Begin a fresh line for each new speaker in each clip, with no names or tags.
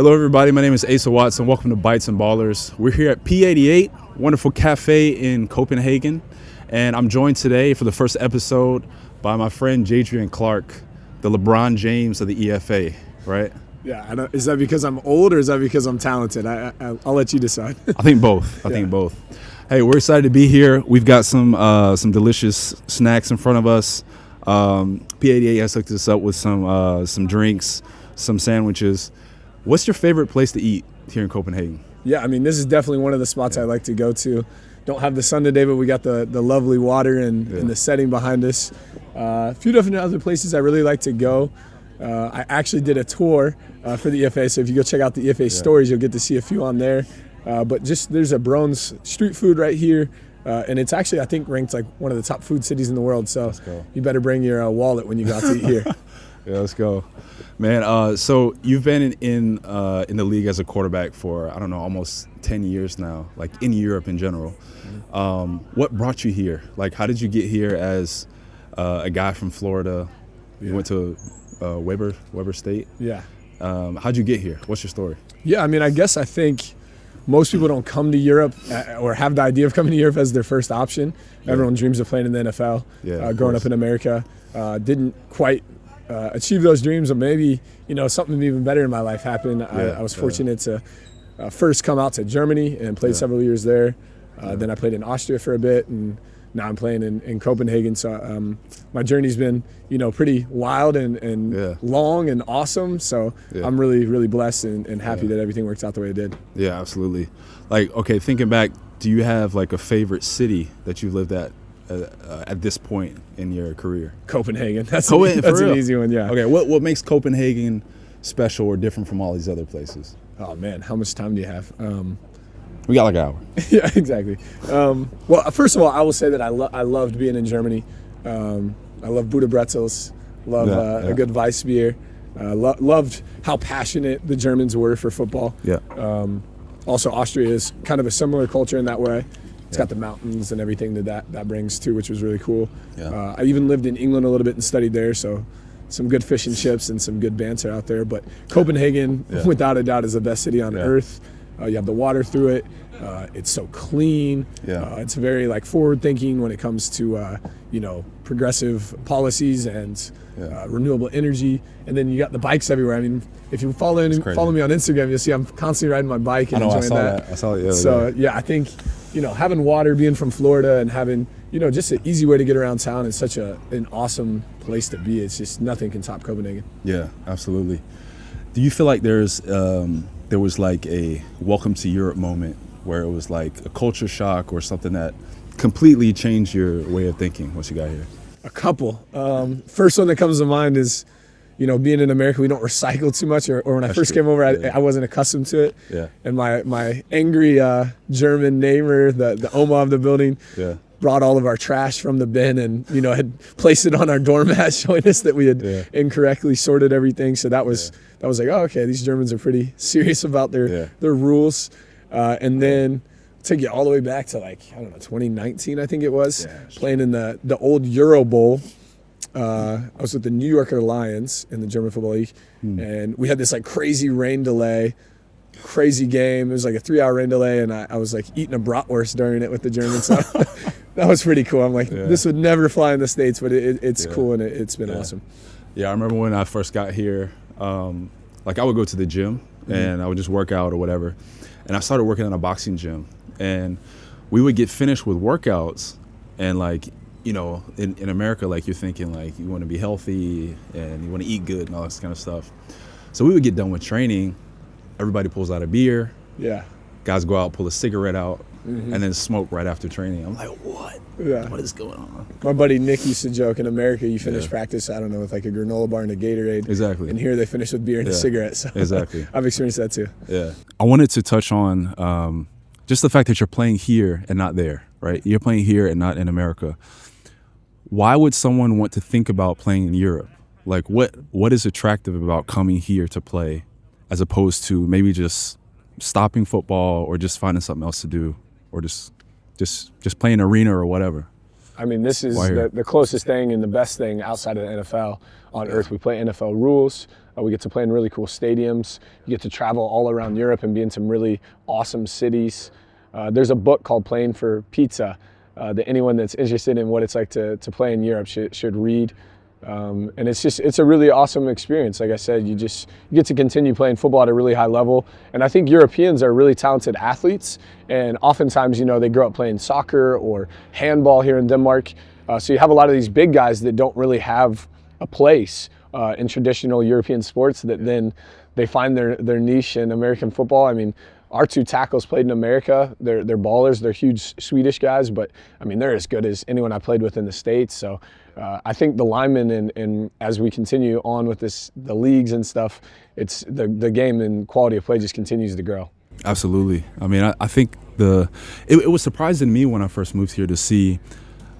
Hello, everybody. My name is Asa Watson. Welcome to Bites and Ballers. We're here at P88, wonderful cafe in Copenhagen. And I'm joined today for the first episode by my friend Jadrian Clark, the LeBron James of the EFA, right?
Yeah, is that because I'm old or is that because I'm talented? I'll let you decide.
I think both. I think both. Hey, we're excited to be here. We've got some delicious snacks in front of us. P88 has hooked us up with some drinks, some sandwiches. What's your favorite place to eat here in Copenhagen?
Yeah, I mean, this is definitely one of the spots I like to go to. Don't have the sun today, but we got the lovely water and the setting behind us. A few different other places I really like to go. I actually did a tour for the EFA, so if you go check out the EFA stories, you'll get to see a few on there. But just there's a Brown's street food right here, and it's actually, I think, ranked like one of the top food cities in the world. So you better bring your wallet when you go out to eat here.
Yeah, let's go, man. So you've been in the league as a quarterback for, I don't know, almost 10 years now, like in Europe in general. What brought you here? Like, how did you get here as a guy from Florida? You went to Weber State.
Yeah.
How'd you get here? What's your story?
Yeah, I mean, I think most people don't come to Europe or have the idea of coming to Europe as their first option. Everyone dreams of playing in the NFL. Growing up in America, didn't quite achieve those dreams, or maybe something even better in my life happened. I was fortunate to first come out to Germany and played several years there. Then I played in Austria for a bit, and now I'm playing in Copenhagen. So my journey's been pretty wild and long and awesome. So I'm really, really blessed and happy that everything worked out the way it did.
Yeah, absolutely. Like, okay, thinking back, do you have like a favorite city that you lived at this point in your career?
Copenhagen. That's an easy one, yeah.
Okay, what makes Copenhagen special or different from all these other places?
Oh, man, how much time do you have?
We got like an hour.
Yeah, exactly. Well, first of all, I will say that I loved being in Germany. I love Buddha pretzels, love a good Weissbier. Loved how passionate the Germans were for football.
Yeah.
Also, Austria is kind of a similar culture in that way. It's got the mountains and everything that brings too, which was really cool. Yeah. I even lived in England a little bit and studied there, so some good fish and chips and some good banter out there. But Copenhagen, without a doubt, is the best city on earth. You have the water through it. It's so clean. It's very forward-thinking when it comes to progressive policies and renewable energy. And then you got the bikes everywhere. I mean, if you follow me on Instagram, you'll see I'm constantly riding my bike and enjoying that.
I saw it. Yeah,
so I think having water, being from Florida, and having just an easy way to get around town is such an awesome place to be. It's just nothing can top Copenhagen.
Yeah, absolutely. Do you feel like there was like a welcome to Europe moment where it was like a culture shock or something that completely changed your way of thinking once you got here?
A couple. First one that comes to mind is, being in America, we don't recycle too much. Or when I first came over, I wasn't accustomed to it. Yeah. And my angry German neighbor, the Oma of the building, brought all of our trash from the bin and had placed it on our doormat, showing us that we had incorrectly sorted everything. So that was like, oh, okay, these Germans are pretty serious about their rules. And then take you all the way back to 2019, I think it was, playing in the old Euro Bowl. I was with the New Yorker Lions in the German Football League, and we had this crazy rain delay. Crazy game. It was like a 3-hour rain delay, and I was eating a bratwurst during it with the Germans. So that was pretty cool. I'm this would never fly in the States, but it's cool, and it's been awesome.
Yeah, I remember when I first got here, I would go to the gym, and I would just work out or whatever. And I started working in a boxing gym, and we would get finished with workouts, and in America, you're thinking you want to be healthy and you want to eat good and all this kind of stuff. So we would get done with training. Everybody pulls out a beer. Yeah. Guys go out, pull a cigarette out, and then smoke right after training. I'm like, what? Yeah. What is going on?
My buddy Nick used to joke, in America, you finish practice, I don't know, with a granola bar and a Gatorade.
Exactly.
And here they finish with beer and a cigarette. So
exactly.
I've experienced that too.
Yeah. I wanted to touch on just the fact that you're playing here and not there, right? You're playing here and not in America. Why would someone want to think about playing in Europe? What is attractive about coming here to play as opposed to maybe just stopping football or just finding something else to do or just playing arena or whatever?
I mean, this is the closest thing and the best thing outside of the NFL on earth. We play NFL rules. We get to play in really cool stadiums. You get to travel all around Europe and be in some really awesome cities. There's a book called Playing for Pizza that anyone that's interested in what it's like to play in Europe should read. And it's a really awesome experience. Like I said, you get to continue playing football at a really high level. And I think Europeans are really talented athletes. And oftentimes, they grow up playing soccer or handball here in Denmark. So you have a lot of these big guys that don't really have a place in traditional European sports that then they find their niche in American football. I mean, our 2 tackles played in America. They're ballers. They're huge Swedish guys, but I mean, they're as good as anyone I played with in the States. So I think the linemen and as we continue on with the leagues and stuff, it's the game and quality of play just continues to grow.
Absolutely. I mean, I think it was surprising to me when I first moved here to see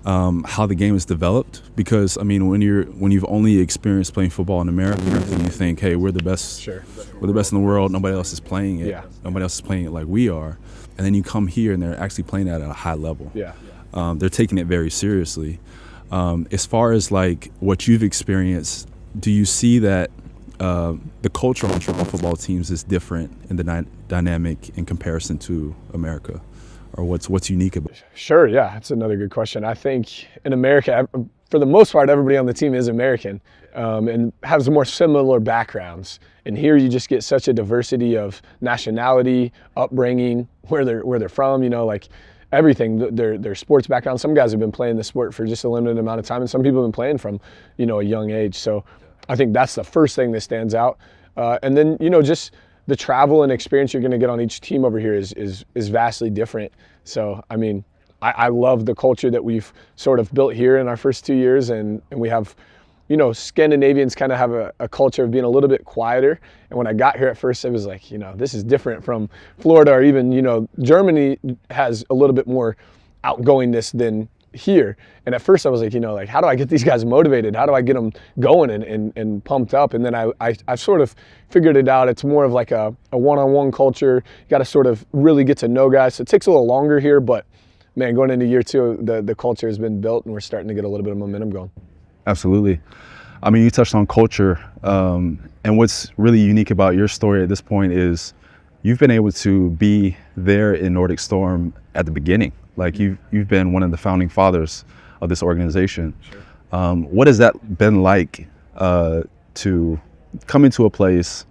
how the game is developed, because I mean, when you've only experienced playing football in America, and you think, hey, we're the best, we're the best in the world. Nobody else is playing it.
Yeah.
Nobody else is playing it like we are. And then you come here and they're actually playing it at a high level.
Yeah.
They're taking it very seriously. As far as like what you've experienced, do you see that the culture on football teams is different in the dynamic in comparison to America? Or what's unique about it?
Sure, yeah, that's another good question. I think in America, for the most part, everybody on the team is American and has more similar backgrounds. And here you just get such a diversity of nationality, upbringing, where they're from, like everything, their sports background. Some guys have been playing the sport for just a limited amount of time, and some people have been playing from, a young age. So I think that's the first thing that stands out. And then, just the travel and experience you're going to get on each team over here is vastly different. So, I mean, I love the culture that we've sort of built here in our first 2 years, and we have, Scandinavians kind of have a culture of being a little bit quieter. And when I got here at first, it was like, this is different from Florida, or even, Germany has a little bit more outgoingness than here. And at first I was like, how do I get these guys motivated? How do I get them going and pumped up? And then I sort of figured it out. It's more of like a one-on-one culture. You got to sort of really get to know guys. So it takes a little longer here, but man, going into year 2, the culture has been built and we're starting to get a little bit of momentum going.
Absolutely. I mean, you touched on culture, and what's really unique about your story at this point is you've been able to be there in Nordic Storm at the beginning. Like you've been one of the founding fathers of this organization. Sure. What has that been like to come into a place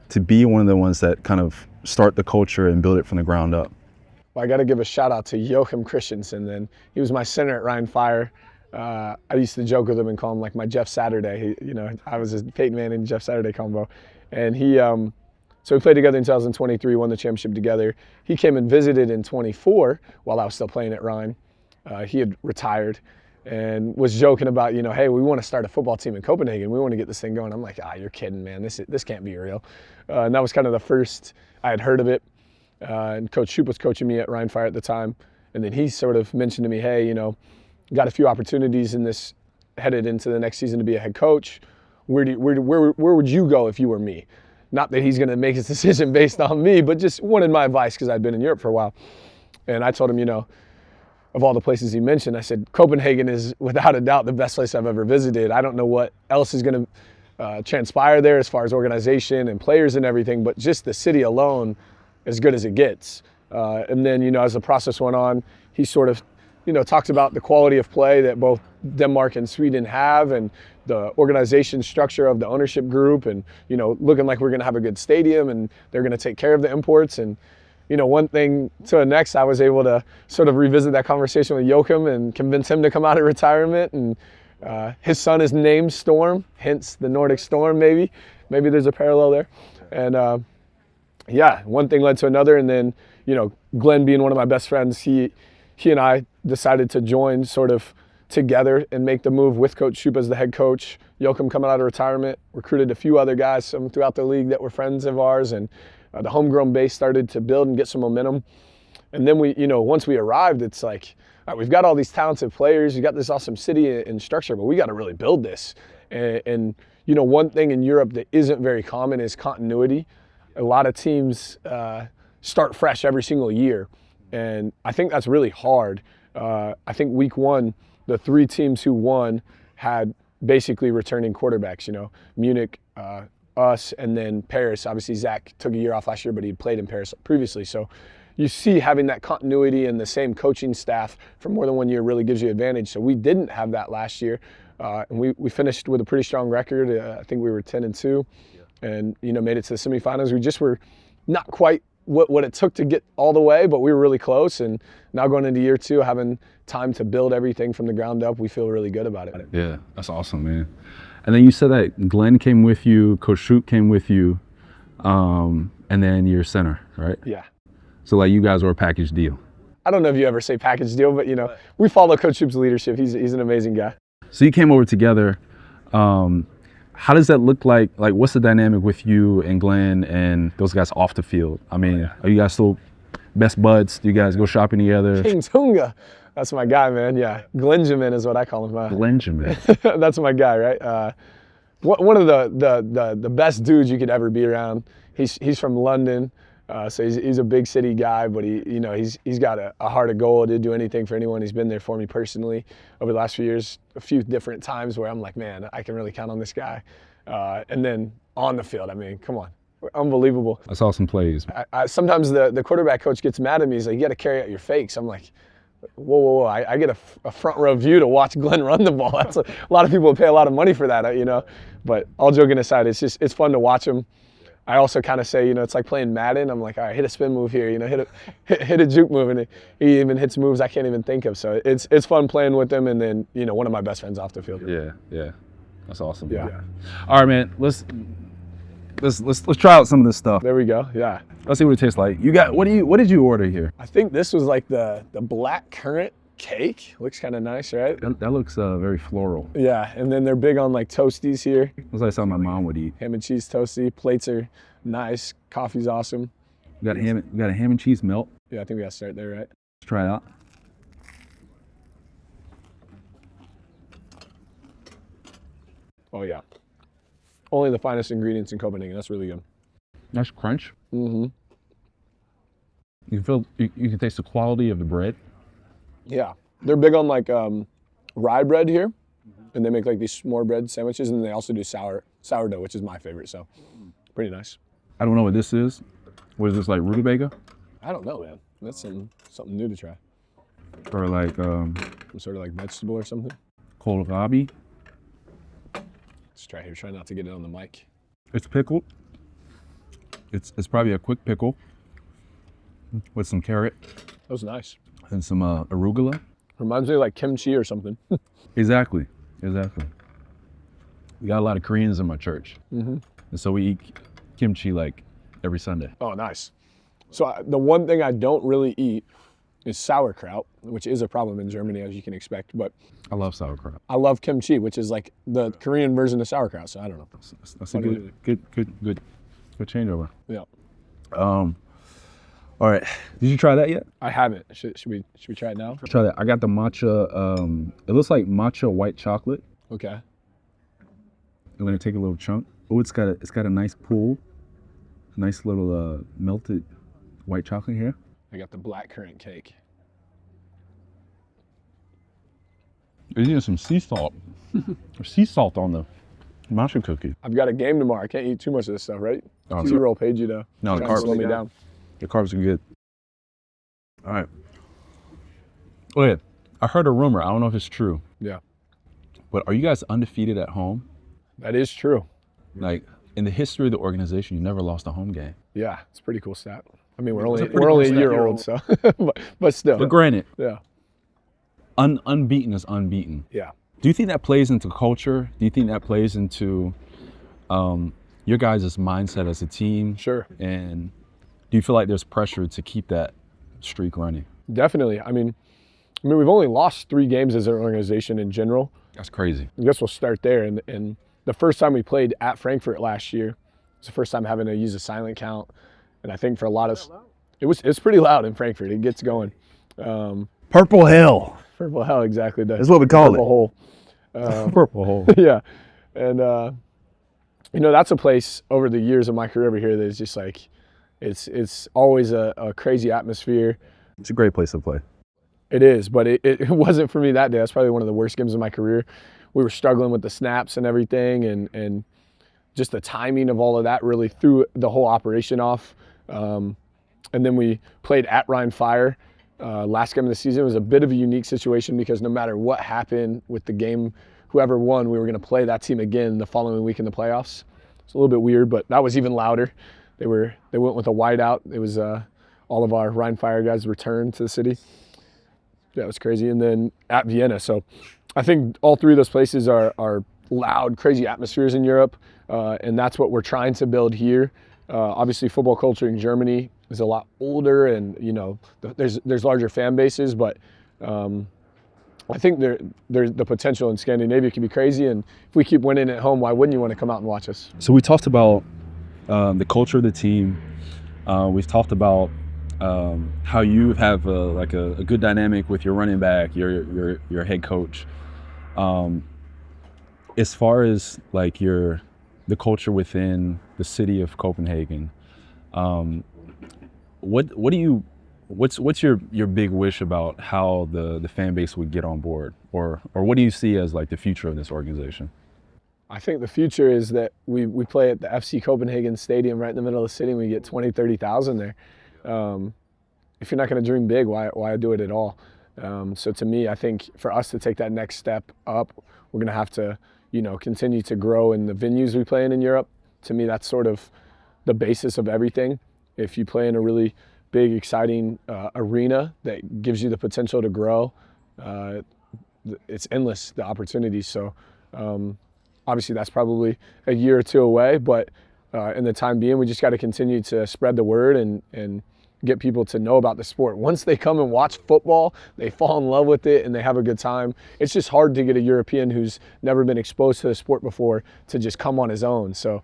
to be one of the ones that kind of start the culture and build it from the ground up?
Well, I got to give a shout out to Joachim Christensen. Then he was my center at Ryan Fire. I used to joke with him and call him like my Jeff Saturday. I was his Peyton Manning and Jeff Saturday combo, and he. So we played together in 2023, won the championship together. He came and visited in 24 while I was still playing at Ryan. He had retired and was joking about, hey, we want to start a football team in Copenhagen. We want to get this thing going. I'm like, you're kidding, man. This can't be real. And that was kind of the first I had heard of it. And Coach Shoup was coaching me at Ryan Fire at the time. And then he sort of mentioned to me, hey, got a few opportunities in this, headed into the next season to be a head coach. Where would you go if you were me? Not that he's going to make his decision based on me, but just wanted my advice because I'd been in Europe for a while. And I told him, of all the places he mentioned, I said, Copenhagen is without a doubt the best place I've ever visited. I don't know what else is going to transpire there as far as organization and players and everything, but just the city alone, as good as it gets. And then, as the process went on, he sort of, talked about the quality of play that both Denmark and Sweden have, and the organization structure of the ownership group, and looking like we're going to have a good stadium and they're going to take care of the imports. And one thing to the next, I was able to sort of revisit that conversation with Joachim and convince him to come out of retirement. And his son is named Storm, hence the Nordic Storm. Maybe there's a parallel there. And one thing led to another, and then Glenn being one of my best friends, he and I decided to join sort of together and make the move with Coach Shoup as the head coach. Joachim coming out of retirement, recruited a few other guys throughout the league that were friends of ours, and the homegrown base started to build and get some momentum. And then once we arrived, it's like, all right, we've got all these talented players, you got this awesome city and structure, but we got to really build this. And one thing in Europe that isn't very common is continuity. A lot of teams start fresh every single year, and I think that's really hard. I think week 1, the 3 teams who won had basically returning quarterbacks, Munich, us, and then Paris. Obviously, Zach took a year off last year, but he played in Paris previously. So you see having that continuity and the same coaching staff for more than 1 year really gives you advantage. So we didn't have that last year. And we finished with a pretty strong record. I think we were 10-2 and, made it to the semifinals. We just were not quite what it took to get all the way, but we were really close. And now going into year 2, having time to build everything from the ground up, we feel really good about it.
Yeah, that's awesome, man. And then you said that Glenn came with you, Coach Shute came with you, and then your center, right?
Yeah.
So like you guys were a package deal.
I don't know if you ever say package deal, but we follow Coach Shute's leadership. He's an amazing guy.
So you came over together. How does that look like? Like, what's the dynamic with you and Glenn and those guys off the field? I mean, are you guys still best buds? Do you guys go shopping together?
King Tunga. That's my guy, man. Yeah. Glenjamin is what I call him.
Glenjamin.
That's my guy, right? One of the best dudes you could ever be around. He's from London. So he's a big city guy, but he's got a heart of gold. He'd do anything for anyone. He's been there for me personally over the last few years, a few different times where I'm like, man, I can really count on this guy. And then on the field, I mean, come on, unbelievable.
I saw some plays.
Sometimes the quarterback coach gets mad at me. He's like, you got to carry out your fakes. I'm like, whoa. I get a front row view to watch Glenn run the ball. That's a lot of people would pay a lot of money for that, But all joking aside, it's fun to watch him. I also kind of say, it's like playing Madden. I'm like, all right, hit a spin move here, hit a juke move, and he even hits moves I can't even think of. So it's fun playing with him, and then one of my best friends off the field.
Yeah, that's awesome.
Yeah.
All right, man. Let's try out some of this stuff.
There we go. Yeah.
Let's see what it tastes like. You got what did you order here?
I think this was like the black currant cake. Looks kind of nice, right?
That looks very floral.
Yeah, and then they're big on like toasties here.
Looks like something my mom would eat.
Ham and cheese toasty. Plates are nice. Coffee's awesome.
We got a ham and cheese melt.
Yeah, I think we got to start there, right?
Let's try it out.
Oh yeah. Only the finest ingredients in Copenhagen. That's really good.
Nice crunch.
Mm-hmm.
You can taste the quality of the bread.
Yeah, they're big on like rye bread here, and they make like these s'more bread sandwiches, and they also do sourdough, which is my favorite. So, pretty nice.
I don't know what this is. What is this, like rutabaga?
I don't know, man. That's something new to try.
Or like
some sort of like vegetable or something.
kohlrabi.
Let's try here. Try not to get it on the mic.
It's pickled. It's probably a quick pickle with some carrot.
That was nice.
And some arugula.
Reminds me of like kimchi or something.
Exactly. We got a lot of Koreans in my church.
Mm-hmm.
And so we eat kimchi like every Sunday.
Oh, nice. So the one thing I don't really eat is sauerkraut, which is a problem in Germany, as you can expect. But
I love sauerkraut.
I love kimchi, which is like the Korean version of sauerkraut. So I don't know.
That's a good changeover.
Yeah.
All right. Did you try that yet?
I haven't. Should we try it now?
Try that. I got the matcha. It looks like matcha white chocolate.
Okay.
I'm gonna take a little chunk. Oh, it's got a nice pool, a nice little melted white chocolate here.
I got the black currant cake.
There's even some sea salt. There's sea salt on the matcha cookie.
I've got a game tomorrow. I can't eat too much of this stuff, right?
Oh,
Zero paid you to
no, the carbs
slow me down.
The carbs are good. All right. Wait, I heard a rumor. I don't know if it's true.
Yeah.
But are you guys undefeated at home?
That is true.
Like in the history of the organization, you never lost a home game.
Yeah, it's a pretty cool stat. I mean, we're only a year old, so but still.
But granted,
yeah,
unbeaten is unbeaten.
Yeah.
Do you think that plays into culture? Do you think that plays into your guys' mindset as a team?
Sure.
And do you feel like there's pressure to keep that streak running?
Definitely. I mean, we've only lost 3 games as an organization in general.
That's crazy.
I guess we'll start there. And the first time we played at Frankfurt last year, it's the first time having to use a silent count. And I think for a lot of it's pretty loud in Frankfurt. It gets going.
Purple Hell.
Purple Hell, exactly.
That's what we call
Purple Hole.
Purple Hole.
Yeah. And that's a place over the years of my career over here that is just like, it's always a crazy atmosphere.
It's a great place to play.
It is, but it wasn't for me that day. That's probably one of the worst games of my career. We were struggling with the snaps and everything, and just the timing of all of that really threw the whole operation off. And then we played at Rhine Fire. Last game of the season. It was a bit of a unique situation because no matter what happened with the game, whoever won, we were going to play that team again the following week in the playoffs. It's a little bit weird, but that was even louder. They went with a whiteout. It was all of our Rhine Fire guys returned to the city. Yeah, it was crazy. And then at Vienna. So I think all three of those places are loud, crazy atmospheres in Europe, and that's what we're trying to build here. Obviously, football culture in Germany is a lot older, and there's larger fan bases, but I think there's the potential in Scandinavia can be crazy, and if we keep winning at home, why wouldn't you want to come out and watch us?
So we talked about the culture of the team. We've talked about how you have a good dynamic with your running back, your head coach. As far as like the culture within the city of Copenhagen, what's your big wish about how the fan base would get on board, or what do you see as like the future of this organization?
I think the future is that we play at the FC Copenhagen Stadium right in the middle of the city and we get 20, 30,000 there. If you're not going to dream big, why do it at all? So to me, I think for us to take that next step up, we're going to have to, continue to grow in the venues we play in Europe. To me, that's sort of the basis of everything. If you play in a really big, exciting arena that gives you the potential to grow, it's endless, the opportunities. So obviously that's probably a year or two away, but in the time being, we just got to continue to spread the word and get people to know about the sport. Once they come and watch football, they fall in love with it and they have a good time. It's just hard to get a European who's never been exposed to the sport before to just come on his own. So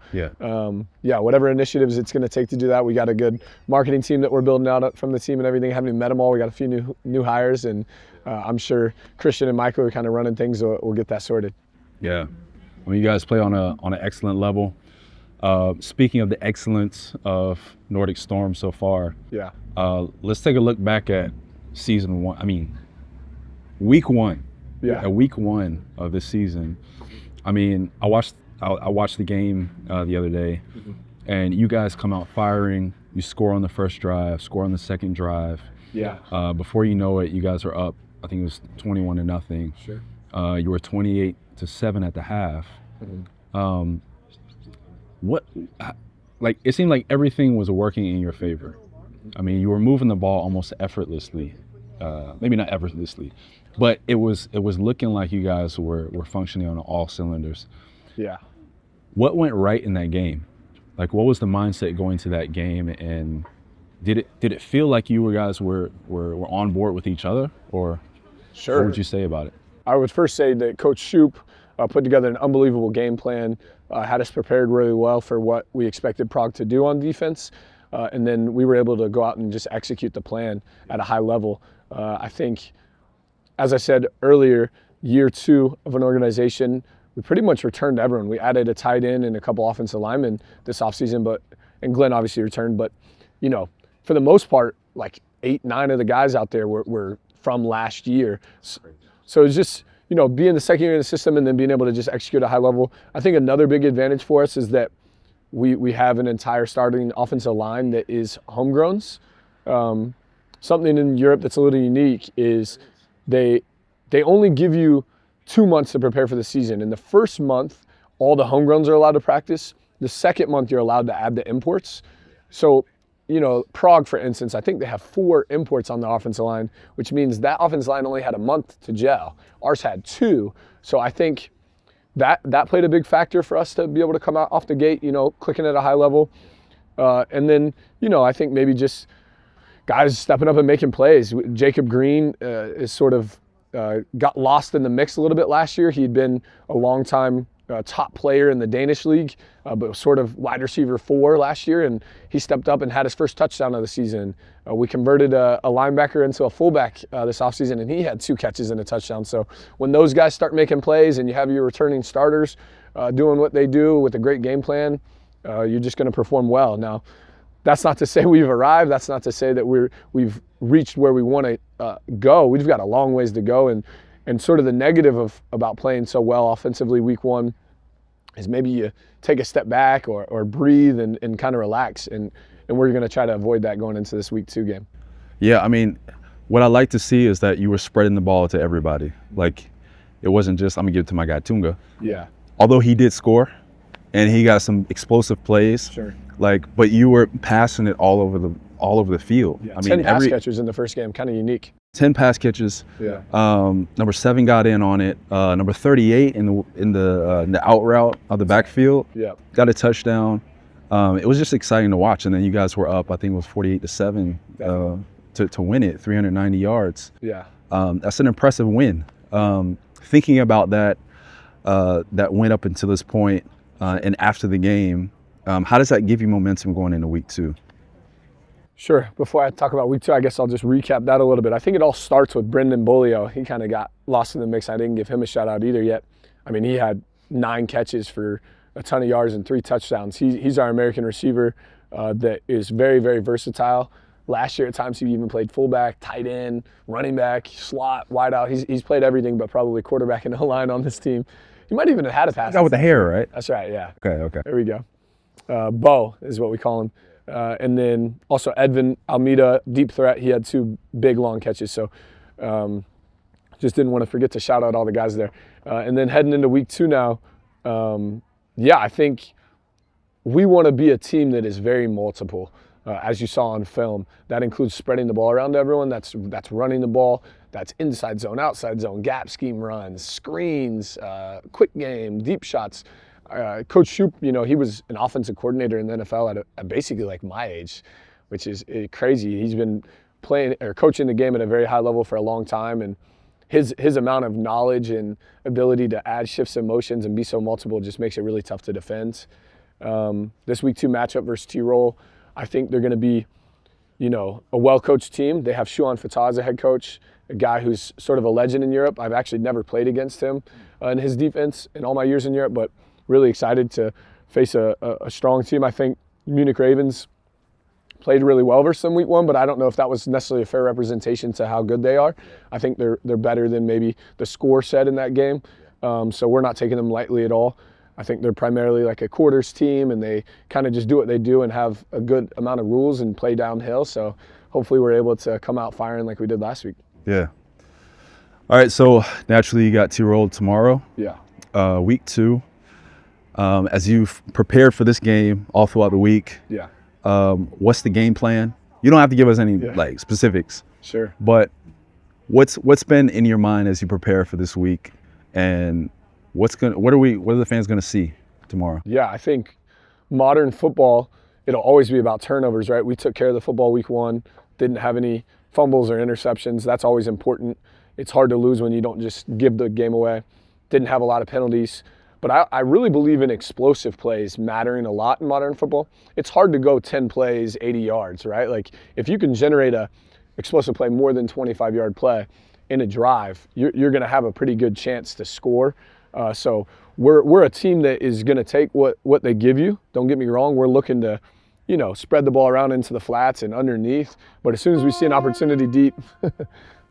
whatever initiatives it's going to take to do that. We got a good marketing team that we're building out from the team and everything. Haven't even met them all. We got a few new hires, and I'm sure Christian and Michael are kind of running things. So we'll get that sorted.
Yeah, I mean, you guys play on an excellent level. Speaking of the excellence of Nordic Storm so far, let's take a look back at season one. I mean, week one.
Yeah.
Week one of this season. I mean, I watched the game the other day, and you guys come out firing. You score on the first drive, score on the second drive.
Yeah.
Before you know it, you guys are up. I think it was 21-0.
Sure.
You were 28-7 at the half. It seemed like everything was working in your favor. I mean, you were moving the ball almost effortlessly. Maybe not effortlessly, but it was looking like you guys were functioning on all cylinders.
Yeah.
What went right in that game? Like, what was the mindset going to that game, and did it feel like you guys were on board with each other, or
Sure.
What would you say about it?
I would first say that Coach Shoup put together an unbelievable game plan, had us prepared really well for what we expected Prague to do on defense, and then we were able to go out and just execute the plan at a high level. I think, as I said earlier, year two of an organization, we pretty much returned everyone. We added a tight end and a couple offensive linemen this offseason, and Glenn obviously returned, but for the most part, like 8-9 of the guys out there were from last year. So it's just, being the second year in the system and then being able to just execute at a high level. I think another big advantage for us is that we have an entire starting offensive line that is homegrowns. Something in Europe that's a little unique is they only give you 2 months to prepare for the season. In the first month, all the homegrowns are allowed to practice. The second month, you're allowed to add the imports. So, Prague, for instance, I think they have 4 imports on the offensive line, which means that offensive line only had a month to gel. Ours had 2. So I think that played a big factor for us to be able to come out off the gate, clicking at a high level. And then, I think maybe just guys stepping up and making plays. Jacob Green is sort of got lost in the mix a little bit last year. He'd been a long time top player in the Danish league, but was sort of wide receiver 4 last year, and he stepped up and had his first touchdown of the season. We converted a linebacker into a fullback this offseason, and he had 2 catches and a touchdown. So when those guys start making plays and you have your returning starters doing what they do with a great game plan, you're just going to perform well. Now, that's not to say we've arrived. That's not to say that we've reached where we want to go. We've got a long ways to go. And sort of the negative about playing so well offensively week one is maybe you take a step back or breathe and kind of relax. And we're going to try to avoid that going into this week 2 game.
Yeah, I mean, what I like to see is that you were spreading the ball to everybody. Like, it wasn't just, I'm going to give it to my guy Tunga.
Yeah.
Although he did score and he got some explosive plays.
Sure.
Like, but you were passing it all over the field.
Yeah,
I
10
mean,
pass catchers in the first game, kind of unique.
10 pass catches.
Yeah.
Number 7 got in on it. Number 38 in the out route of the backfield.
Yeah.
Got a touchdown. It was just exciting to watch. And then you guys were up, I think it was 48-7 to win it, 390 yards.
Yeah.
That's an impressive win. Thinking about that win up until this point and after the game, how does that give you momentum going into week 2?
Sure. Before I talk about week 2, I guess I'll just recap that a little bit. I think it all starts with Brendan Bolio. He kind of got lost in the mix. I didn't give him a shout out either yet. I mean, he had 9 catches for a ton of yards and 3 touchdowns. He's our American receiver that is very, very versatile. Last year at times he even played fullback, tight end, running back, slot, wide out. He's played everything but probably quarterback and O-line on this team. He might even have had a pass.
Guy with the hair, right?
That's right, yeah.
Okay.
There we go. Bo is what we call him. And then also Edvin Almeida, deep threat. He had 2 big, long catches. So just didn't want to forget to shout out all the guys there. And then heading into week 2 now, I think we want to be a team that is very multiple, as you saw on film. That includes spreading the ball around to everyone. That's running the ball. That's inside zone, outside zone, gap scheme runs, screens, quick game, deep shots. Coach Shoup, he was an offensive coordinator in the NFL at basically like my age, which is crazy. He's been playing or coaching the game at a very high level for a long time, and his amount of knowledge and ability to add shifts and motions and be so multiple just makes it really tough to defend. This week 2 matchup versus T-Roll, I think they're going to be, a well-coached team. They have Shuan Fatah as a head coach, a guy who's sort of a legend in Europe. I've actually never played against him in his defense in all my years in Europe, but really excited to face a strong team. I think Munich Ravens played really well versus them week 1, but I don't know if that was necessarily a fair representation to how good they are. I think they're better than maybe the score said in that game. So we're not taking them lightly at all. I think they're primarily like a quarters team, and they kind of just do what they do and have a good amount of rules and play downhill. So hopefully we're able to come out firing like we did last week.
Yeah. All right, so naturally you got T-Roll tomorrow.
Yeah.
Week 2. As you've prepared for this game all throughout the week,
yeah.
What's the game plan? You don't have to give us any like specifics.
Sure.
But what's been in your mind as you prepare for this week, and what are the fans gonna see tomorrow?
Yeah, I think modern football, it'll always be about turnovers, right? We took care of the football week 1, didn't have any fumbles or interceptions. That's always important. It's hard to lose when you don't just give the game away. Didn't have a lot of penalties. But I really believe in explosive plays mattering a lot in modern football. It's hard to go 10 plays, 80 yards, right? Like if you can generate a explosive play, more than 25-yard play in a drive, you're going to have a pretty good chance to score. So we're a team that is going to take what they give you. Don't get me wrong. We're looking to, spread the ball around into the flats and underneath. But as soon as we see an opportunity deep,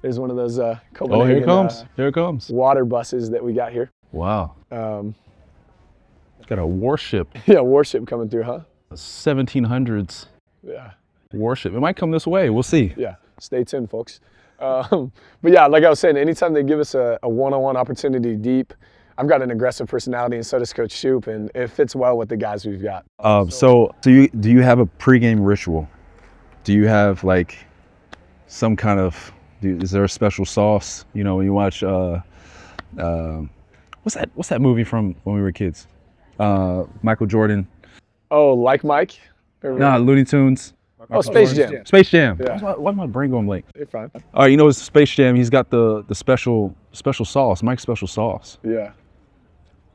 there's one of those Copenhagen
Here it comes.
water buses that we got here.
Wow. Got a warship.
Yeah, warship coming through, huh?
1700s.
Yeah.
Warship. It might come this way. We'll see.
Yeah. Stay tuned, folks. But yeah, like I was saying, anytime they give us a one-on-one opportunity deep, I've got an aggressive personality, and so does Coach Shoup, and it fits well with the guys we've got.
So do you have a pregame ritual? Do you have like some kind of? Is there a special sauce? When you watch. What's that movie from when we were kids? Michael Jordan.
Oh, like Mike?
Nah, Looney Tunes.
Oh, Space Jam.
Space Jam.
Yeah.
Why's my brain going blank?
You're fine.
All right, it's Space Jam. He's got the special sauce, Mike's special sauce.
Yeah.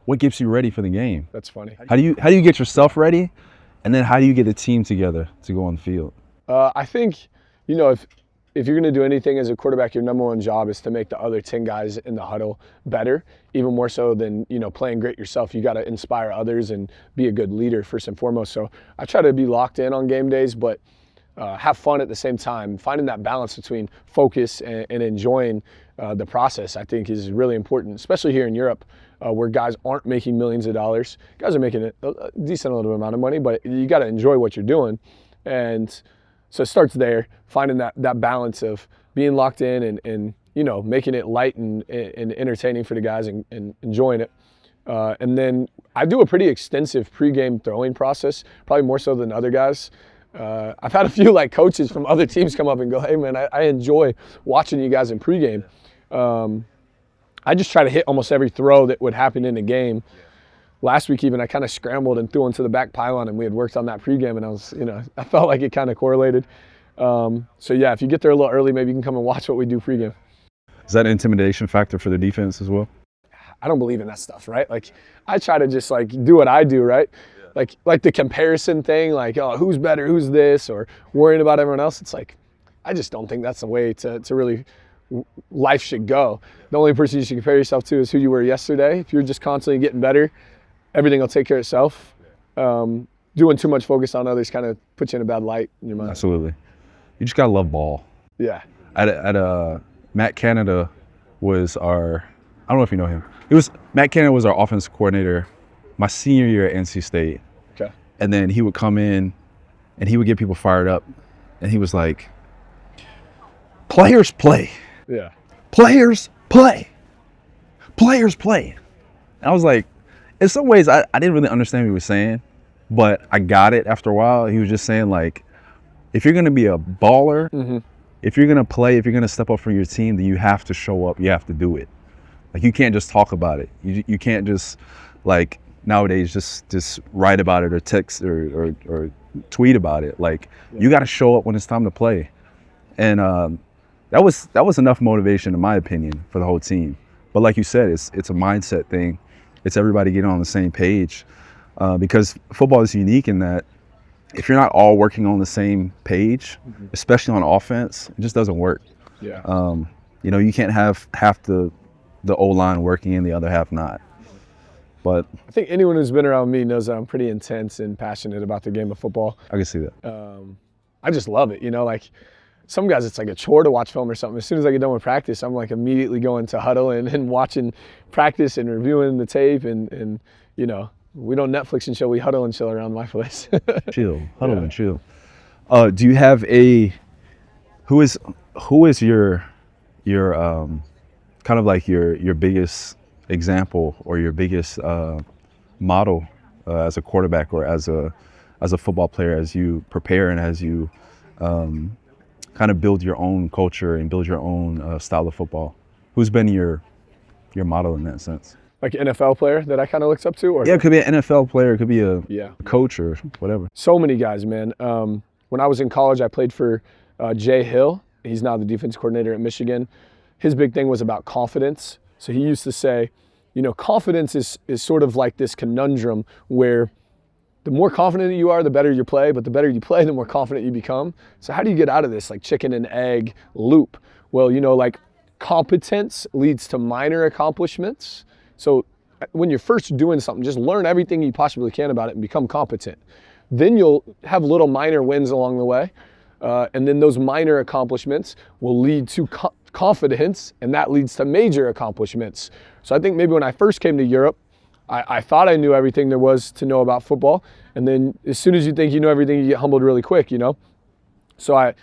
What gets you ready for the game?
That's funny.
How do you get yourself ready, and then how do you get the team together to go on the field?
I think, if if you're going to do anything as a quarterback, your number one job is to make the other 10 guys in the huddle better, even more so than, playing great yourself. You got to inspire others and be a good leader first and foremost. So I try to be locked in on game days, but have fun at the same time. Finding that balance between focus and enjoying the process, I think, is really important, especially here in Europe, where guys aren't making millions of dollars. Guys are making a decent little amount of money, but you got to enjoy what you're doing. And so it starts there, finding that balance of being locked in and making it light and entertaining for the guys and enjoying it. And then I do a pretty extensive pregame throwing process, probably more so than other guys. I've had a few coaches from other teams come up and go, "Hey man, I enjoy watching you guys in pregame." I just try to hit almost every throw that would happen in the game. Last week even, I kind of scrambled and threw into the back pylon, and we had worked on that pregame, and I felt like it kind of correlated. So yeah, if you get there a little early, maybe you can come and watch what we do pregame.
Is that an intimidation factor for the defense as well?
I don't believe in that stuff, right? I try to just do what I do, right? Like the comparison thing, oh, who's better, who's this, or worrying about everyone else. It's I just don't think that's the way to really life should go. The only person you should compare yourself to is who you were yesterday. If you're just constantly getting better, everything will take care of itself. Doing too much focus on others kind of puts you in a bad light in your mind.
Absolutely. You just gotta love ball.
Yeah.
Matt Canada was I don't know if you know him. Matt Canada was our offensive coordinator my senior year at NC State.
Okay.
And then he would come in and he would get people fired up. And he was like, "Players play.
Yeah.
Players play. Players play." And I was like, in some ways, I didn't really understand what he was saying, but I got it after a while. He was just saying, if you're going to be a baller,
mm-hmm.
if you're going to play, if you're going to step up for your team, then you have to show up. You have to do it. You can't just talk about it. You can't just, nowadays, just write about it or text or tweet about it. You got to show up when it's time to play. And that was enough motivation, in my opinion, for the whole team. But like you said, it's a mindset thing. It's everybody getting on the same page, because football is unique in that if you're not all working on the same page, mm-hmm. especially on offense, it just doesn't work.
Yeah.
You can't have half the O-line working and the other half not. But
I think anyone who's been around me knows that I'm pretty intense and passionate about the game of football.
I can see that.
I just love it. Some guys, it's a chore to watch film or something. As soon as I get done with practice, I'm immediately going to huddle and watching practice and reviewing the tape. And we don't Netflix and chill. We huddle and chill around my place.
Chill, huddle and chill. Do you have who is your kind of your biggest example or your biggest model as a quarterback or as a football player, as you prepare and as you kind of build your own culture and build your own style of football? Who's been your model in that sense?
NFL player that I kind of looked up to? Or?
Yeah, it could be an NFL player. It could be a coach or whatever.
So many guys, man. When I was in college, I played for Jay Hill. He's now the defense coordinator at Michigan. His big thing was about confidence. So he used to say, confidence is sort of like this conundrum where the more confident you are, the better you play, but the better you play, the more confident you become. So how do you get out of this chicken and egg loop? Well, competence leads to minor accomplishments. So when you're first doing something, just learn everything you possibly can about it and become competent. Then you'll have little minor wins along the way. And then those minor accomplishments will lead to confidence, and that leads to major accomplishments. So I think maybe when I first came to Europe, I thought I knew everything there was to know about football. And then as soon as you think you know everything, you get humbled really quick, So I,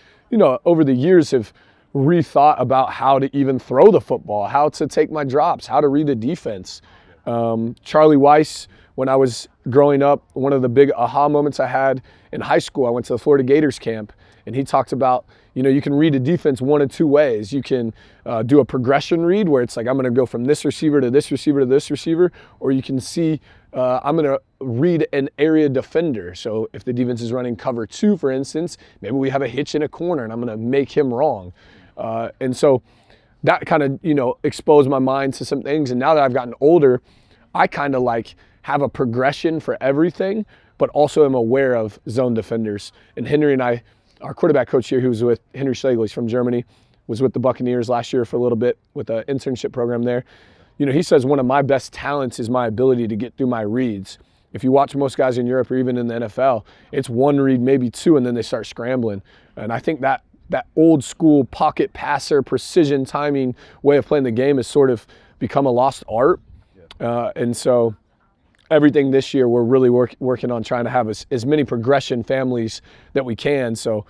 over the years have rethought about how to even throw the football, how to take my drops, how to read the defense. Charlie Weiss, when I was growing up, one of the big aha moments I had in high school, I went to the Florida Gators camp, and he talked about, you can read a defense one of two ways. You can do a progression read where it's I'm going to go from this receiver to this receiver to this receiver, or you can see I'm going to read an area defender. So if the defense is running cover 2, for instance, maybe we have a hitch in a corner and I'm going to make him wrong. And so that kind of, exposed my mind to some things. And now that I've gotten older, I kind of have a progression for everything, but also am aware of zone defenders. And Henry and I our quarterback coach here, who was with Henry Schlegel, he's from Germany, was with the Buccaneers last year for a little bit with an internship program there. You know, he says one of my best talents is my ability to get through my reads. If you watch most guys in Europe or even in the NFL, it's one read, maybe two, and then they start scrambling. And I think that old school pocket passer, precision timing way of playing the game has sort of become a lost art. And so everything this year, we're really working on trying to have as many progression families that we can. So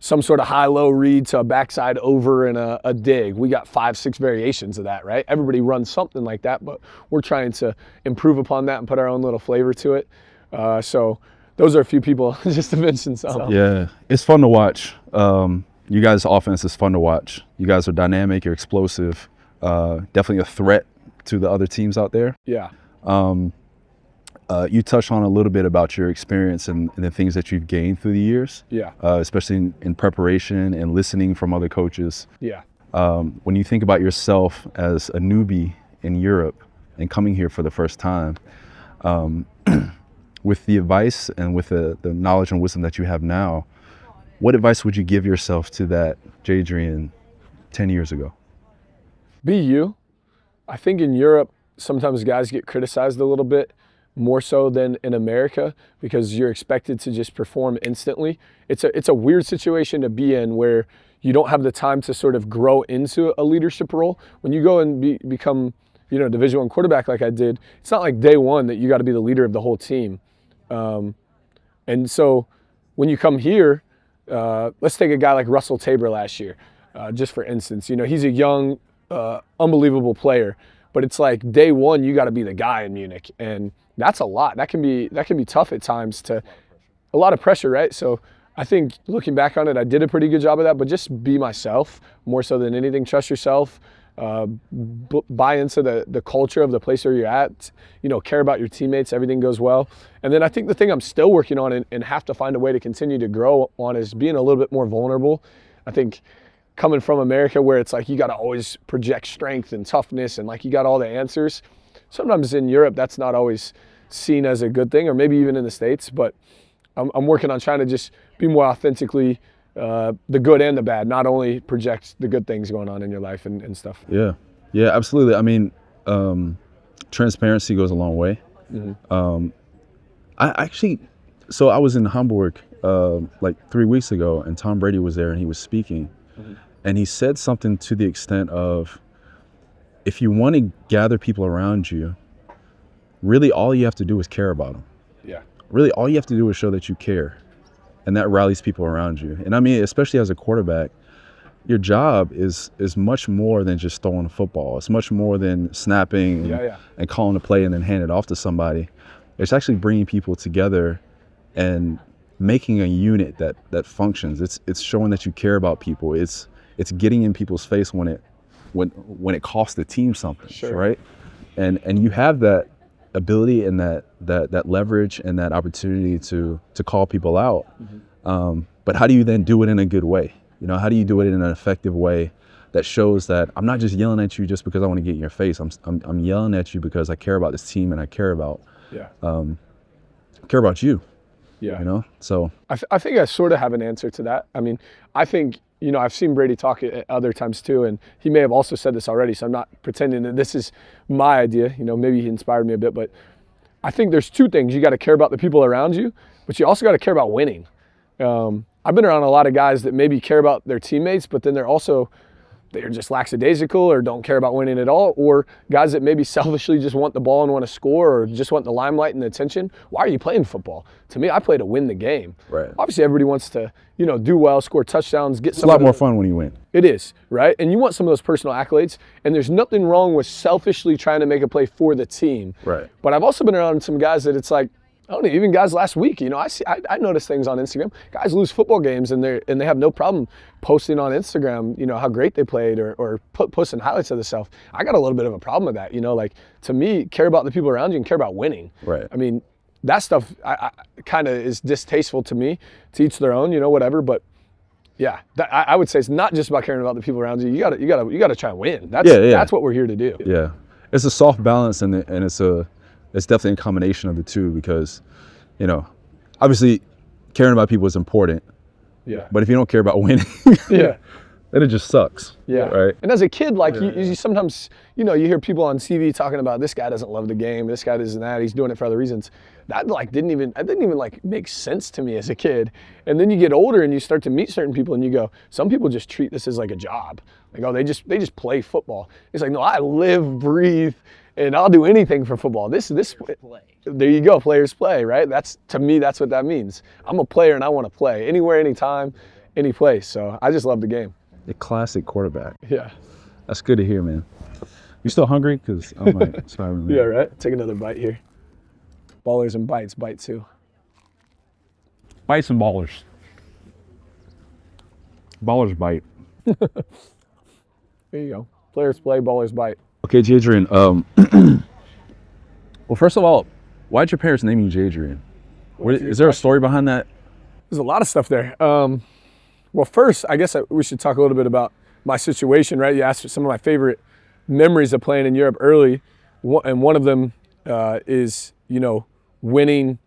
some sort of high-low read to a backside over and a dig. We got 5-6 variations of that, right? Everybody runs something like that, but we're trying to improve upon that and put our own little flavor to it. So those are a few people, just to mention some.
Yeah, it's fun to watch. You guys' offense is fun to watch. You guys are dynamic, you're explosive, definitely a threat to the other teams out there.
Yeah.
You touched on a little bit about your experience and the things that you've gained through the years.
Yeah.
Especially in preparation and listening from other coaches.
Yeah.
When you think about yourself as a newbie in Europe and coming here for the first time, with the advice and with the knowledge and wisdom that you have now, what advice would you give yourself to that Jadrian 10 years ago?
Be you. I think in Europe, sometimes guys get criticized a little bit more so than in America because you're expected to just perform instantly. It's a weird situation to be in where you don't have the time to sort of grow into a leadership role. When you go and become, Division I quarterback like I did, it's not like day one that you got to be the leader of the whole team. And so when you come here, let's take a guy like Russell Tabor last year, just for instance. He's a young, unbelievable player, but it's like day one you got to be the guy in Munich, and that's a lot. That can be tough at times, to a lot of pressure, right? So I think looking back on it, I did a pretty good job of that, but just be myself more so than anything. Trust yourself. Buy into the culture of the place where you're at, care about your teammates, everything goes well. And then I think the thing I'm still working on and have to find a way to continue to grow on is being a little bit more vulnerable. I think coming from America where it's like you got to always project strength and toughness and like you got all the answers. Sometimes in Europe that's not always seen as a good thing, or maybe even in the States, but I'm working on trying to just be more authentically the good and the bad, not only project the good things going on in your life and stuff.
Yeah, absolutely. I mean, transparency goes a long way. Mm-hmm. I was in Hamburg like 3 weeks ago, and Tom Brady was there and he was speaking. Mm-hmm. And he said something to the extent of, if you want to gather people around you, really all you have to do is care about them.
Yeah.
Really all you have to do is show that you care. And that rallies people around you. And I mean, especially as a quarterback, your job is much more than just throwing a football. It's much more than snapping and calling a play and then handing it off to somebody. It's actually bringing people together and making a unit that functions. It's showing that you care about people. It's getting in people's face when it costs the team something, sure. Right? And you have that ability and that leverage and that opportunity to call people out. Mm-hmm. But how do you then do it in a good way? How do you do it in an effective way that shows that I'm not just yelling at you just because I want to get in your face. I'm yelling at you because I care about this team and I care about you. Yeah. So
I think I sort of have an answer to that. I mean, I think, I've seen Brady talk at other times too, and he may have also said this already, so I'm not pretending that this is my idea. Maybe he inspired me a bit, but I think there's two things. You got to care about the people around you, but you also got to care about winning. I've been around a lot of guys that maybe care about their teammates, but then they're just lackadaisical or don't care about winning at all, or guys that maybe selfishly just want the ball and want to score or just want the limelight and the attention. Why are you playing football? To me, I play to win the game.
Right.
Obviously, everybody wants to, do well, score touchdowns, get some.
It's a lot more fun when you win.
It is, right? And you want some of those personal accolades, and there's nothing wrong with selfishly trying to make a play for the team.
Right.
But I've also been around some guys that it's like, I don't know, even guys last week, I notice things on Instagram. Guys lose football games and they have no problem posting on Instagram, how great they played or posting highlights of themselves. I got a little bit of a problem with that, like to me, care about the people around you and care about winning.
Right.
I mean, that stuff I kind of is distasteful to me. To each their own, whatever. But yeah, I would say it's not just about caring about the people around you. You gotta try and win. That's what we're here to do.
Yeah, it's a soft balance and it's definitely a combination of the two because, obviously caring about people is important,
Yeah.
But if you don't care about winning,
yeah.
then it just sucks.
Yeah.
Right.
And as a kid, like you sometimes, you hear people on TV talking about this guy doesn't love the game, this guy doesn't that, he's doing it for other reasons. That didn't even like make sense to me as a kid. And then you get older and you start to meet certain people and you go, some people just treat this as like a job. Like, oh, they just play football. It's like, no, I live, breathe, and I'll do anything for football. This play. There you go, players play, right? To me, that's what that means. I'm a player and I want to play anywhere, anytime, any place. So I just love the game.
The classic quarterback.
Yeah.
That's good to hear, man. You still hungry? Because I'm like starving.
Yeah, right? Take another bite here. Ballers and bites, bite two.
Bites and ballers. Ballers bite.
There you go. Players play, ballers bite.
Okay, Jadrian. Well, first of all, why'd your parents name you Jadrian? Is there a story behind that?
There's a lot of stuff there. Well, first, I guess we should talk a little bit about my situation, right? You asked for some of my favorite memories of playing in Europe early, and one of them is, winning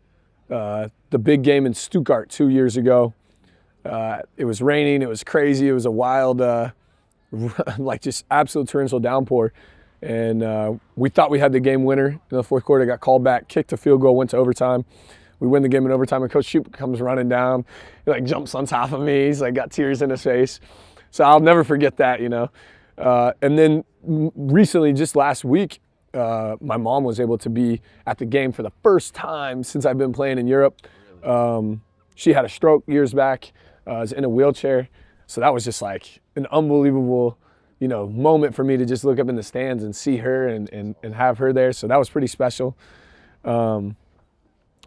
the big game in Stuttgart 2 years ago. It was raining, it was crazy, it was a wild, like just absolute torrential downpour. And we thought we had the game winner in the fourth quarter, got called back, kicked a field goal, went to overtime. We win the game in overtime, and Coach Shoup comes running down. He jumps on top of me. He's got tears in his face. So I'll never forget that, And then recently, just last week, my mom was able to be at the game for the first time since I've been playing in Europe. She had a stroke years back, was in a wheelchair. So that was just like an unbelievable, moment for me to just look up in the stands and see her and have her there. So that was pretty special.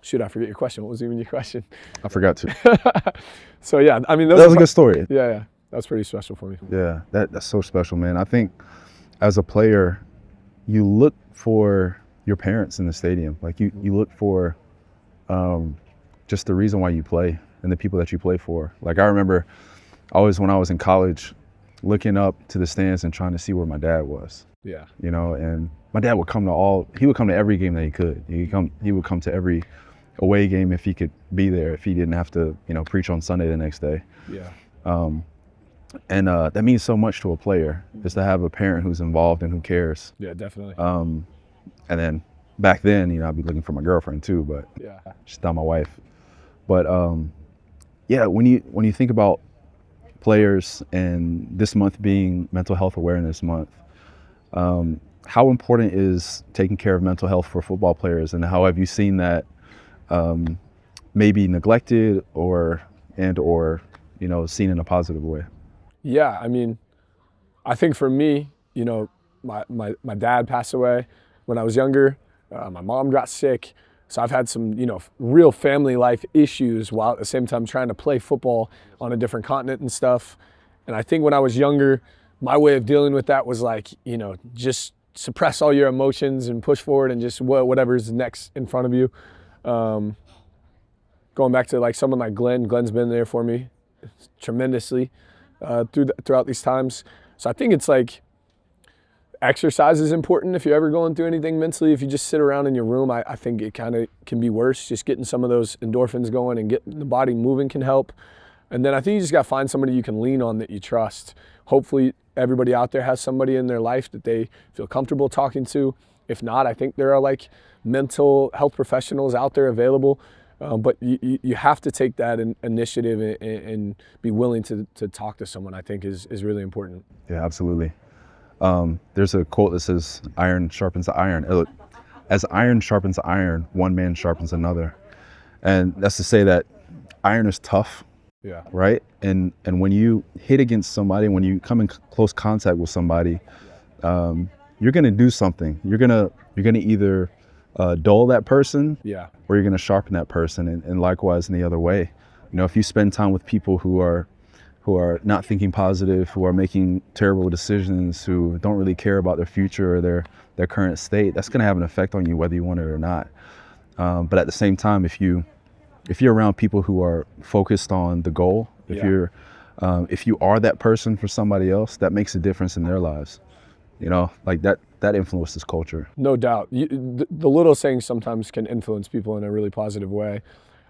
Shoot, I forget your question. What was even your question?
I forgot to.
So yeah, I mean,
that was a good story.
Yeah, that was pretty special for me.
Yeah, that's so special, man. I think as a player, you look for your parents in the stadium. Like you look for just the reason why you play and the people that you play for. Like I remember always when I was in college, looking up to the stands and trying to see where my dad was.
Yeah.
And my dad would come to every game that he could. He would come to every away game if he could be there, if he didn't have to, preach on Sunday the next day.
Yeah.
And that means so much to a player, is to have a parent who's involved and who cares.
Yeah, definitely.
And then back then, I'd be looking for my girlfriend too, but
yeah,
she's not my wife. But yeah, when you think about players and this month being Mental Health Awareness Month, how important is taking care of mental health for football players, and how have you seen that maybe neglected or seen in a positive way?
Yeah, I mean, I think for me, my dad passed away when I was younger. My mom got sick. So I've had some, real family life issues while at the same time trying to play football on a different continent and stuff. And I think when I was younger, my way of dealing with that was just suppress all your emotions and push forward and just whatever's next in front of you. Going back to someone like Glenn's been there for me tremendously throughout these times. So I think it's exercise is important if you're ever going through anything mentally. If you just sit around in your room, I think it kind of can be worse. Just getting some of those endorphins going and getting the body moving can help. And then I think you just got to find somebody you can lean on that you trust. Hopefully everybody out there has somebody in their life that they feel comfortable talking to. If not, I think there are mental health professionals out there available. But you have to take that initiative and be willing to talk to someone, I think is really important.
Yeah, absolutely. There's a quote that says, iron sharpens iron. As iron sharpens iron, one man sharpens another. And that's to say that iron is tough.
Yeah. Right?
And when you hit against somebody, when you come in close contact with somebody, you're going to do something. You're going to either dull that person,
yeah,
or you're going to sharpen that person. And likewise in the other way. If you spend time with people who are not thinking positive, who are making terrible decisions, who don't really care about their future or their current state, that's going to have an effect on you whether you want it or not. But at the same time, if you're around people who are focused on the goal, if you are that person for somebody else, that makes a difference in their lives. That influences culture.
No doubt. The little things sometimes can influence people in a really positive way.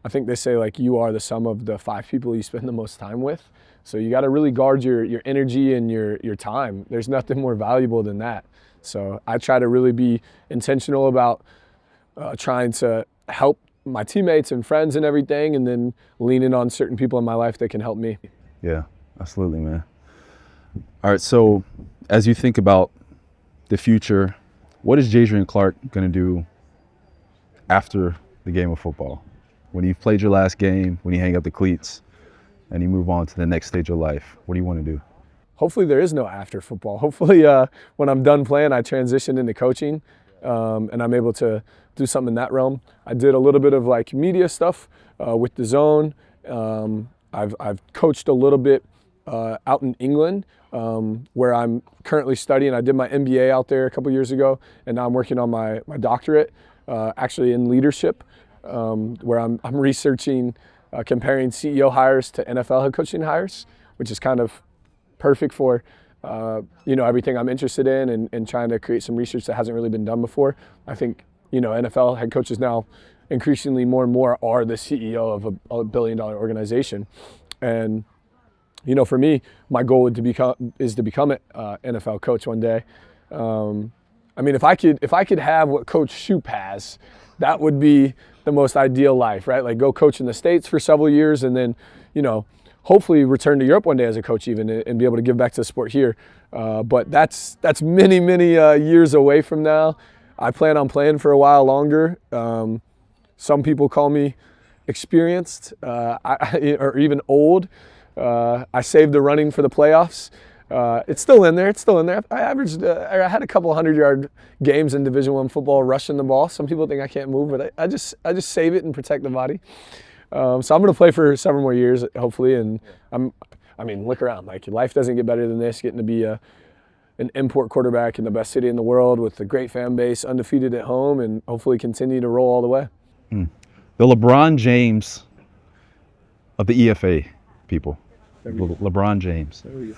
I think they say like you are the sum of the 5 people you spend the most time with. So you got to really guard your energy and your time. There's nothing more valuable than that. So I try to really be intentional about trying to help my teammates and friends and everything, and then leaning on certain people in my life that can help me.
Yeah, absolutely, man. All right, so as you think about the future, what is Jadrian Clark going to do after the game of football? When you've played your last game, when you hang up the cleats and you move on to the next stage of life, what do you want to do?
Hopefully there is no after football. Hopefully when I'm done playing, I transition into coaching and I'm able to do something in that realm. I did a little bit of like media stuff with the Zone. I've coached a little bit out in England where I'm currently studying. I did my MBA out there a couple years ago, and now I'm working on my doctorate actually in leadership, where I'm researching, comparing CEO hires to NFL head coaching hires, which is kind of perfect for everything I'm interested in, and trying to create some research that hasn't really been done before. I think NFL head coaches now increasingly more and more are the CEO of a $1 billion organization, and for me, my goal is to become an NFL coach one day. I mean, if I could have what Coach Shoop has, that would be the most ideal life, right? Like go coach in the States for several years, and then hopefully return to Europe one day as a coach even, and be able to give back to the sport here. But that's many years away from now. I plan on playing for a while longer. Some people call me experienced or even old. I saved the running for the playoffs. It's still in there. I had a couple 100-yard games in Division I football rushing the ball. Some people think I can't move, but I just save it and protect the body. So I'm going to play for several more years, hopefully. And look around. Like life doesn't get better than this. Getting to be an import quarterback in the best city in the world with a great fan base, undefeated at home, and hopefully continue to roll all the way.
The LeBron James of the EFA people. LeBron James.
There we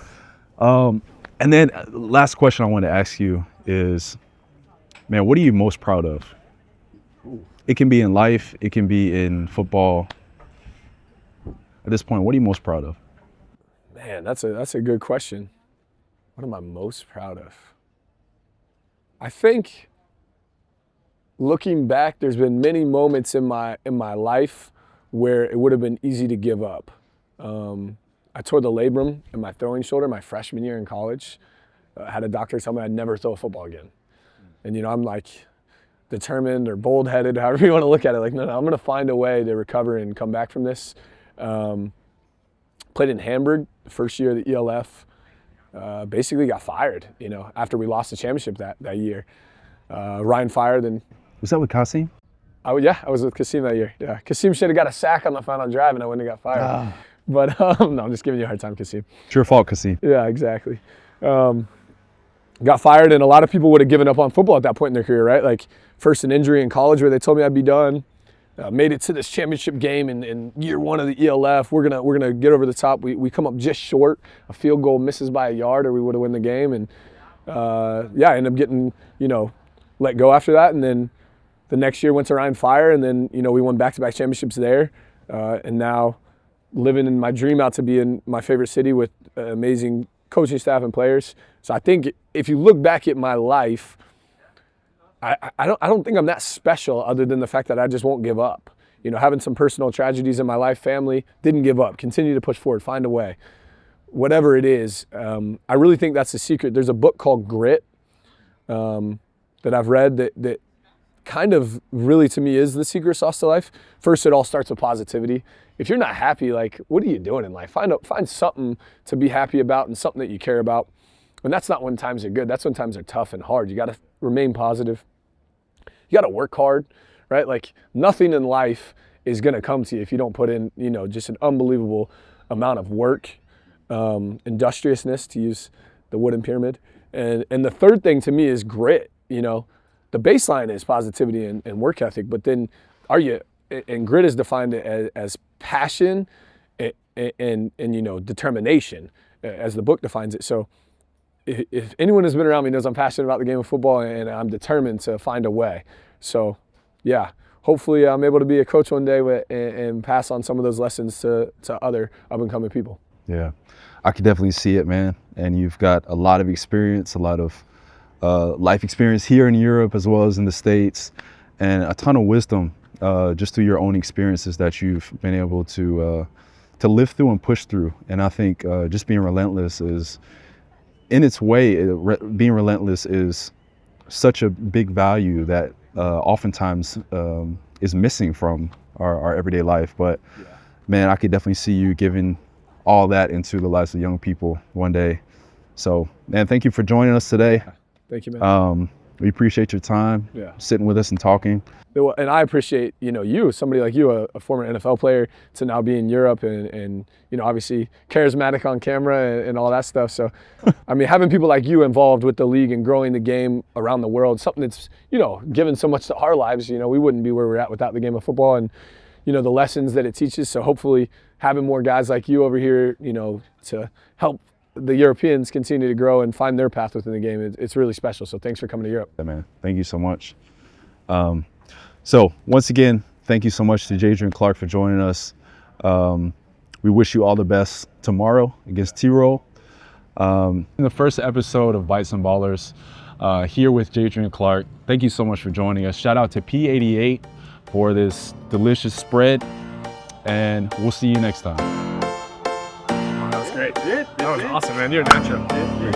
go.
And then last question I want to ask you is, man, what are you most proud of? It can be in life, it can be in football. At this point, what are you most proud of?
Man, that's a good question. What am I most proud of? I think looking back, there's been many moments in my life where it would have been easy to give up. I tore the labrum in my throwing shoulder my freshman year in college. I had a doctor tell me I'd never throw a football again. And I'm like determined or bold-headed, however you want to look at it. Like, no, I'm going to find a way to recover and come back from this. Played in Hamburg the first year of the ELF. Basically got fired, after we lost the championship that year. Ryan fired. And
was that with Kasim?
Oh yeah, I was with Kasim that year. Yeah, Kasim should have got a sack on the final drive, and I wouldn't have got fired. But no, I'm just giving you a hard time, Kasim.
It's your fault, Kasim.
Yeah, exactly. Got fired, and a lot of people would have given up on football at that point in their career, right? Like first an injury in college where they told me I'd be done. Made it to this championship game in year one of the ELF. We're gonna get over the top. We come up just short. A field goal misses by a yard, or we would have won the game. And I ended up getting let go after that. And then the next year went to Ryan Fire, and then we won back-to-back championships there. And now living in my dream out to be in my favorite city with amazing coaching staff and players. So I think if you look back at my life, I don't think I'm that special other than the fact that I just won't give up. Having some personal tragedies in my life, family, didn't give up, continue to push forward, find a way. Whatever it is, I really think that's the secret. There's a book called Grit that I've read that kind of really to me is the secret sauce to life. First, it all starts with positivity. If you're not happy, like what are you doing in life? Find something to be happy about and something that you care about. And that's not when times are good. That's when times are tough and hard. You got to remain positive. You got to work hard, right? Like nothing in life is going to come to you if you don't put in, just an unbelievable amount of work, industriousness, to use the wooden pyramid. And the third thing to me is grit. The baseline is positivity and work ethic, but then and grit is defined as passion and determination, as the book defines it. So if anyone has been around me knows I'm passionate about the game of football, and I'm determined to find a way. So yeah, hopefully I'm able to be a coach one day and pass on some of those lessons to other up-and-coming people.
Yeah, I could definitely see it, man. And you've got a lot of experience, a lot of life experience here in Europe as well as in the States, and a ton of wisdom just through your own experiences that you've been able to live through and push through. And I think just being relentless is, in its way, being relentless is such a big value that oftentimes is missing from our everyday life. But man, I could definitely see you giving all that into the lives of young people one day. So, man, thank you for joining us today.
Thank you, man.
We appreciate your time, sitting with us and talking.
And I appreciate, you, somebody like you, a former NFL player, to now be in Europe and obviously charismatic on camera and all that stuff. So, I mean, having people like you involved with the league and growing the game around the world, something that's, given so much to our lives, we wouldn't be where we're at without the game of football and, the lessons that it teaches. So hopefully having more guys like you over here, to help the Europeans continue to grow and find their path within the game, it's really special. So thanks for coming to Europe.
Yeah, man. Thank you so much. So once again, thank you so much to Jadrian Clark for joining us. We wish you all the best tomorrow against T-Roll. In the first episode of Bites and Ballers, here with Jadrian Clark. Thank you so much for joining us. Shout out to P88 for this delicious spread, and we'll see you next time.
That was great. That was awesome, man. You're a natural.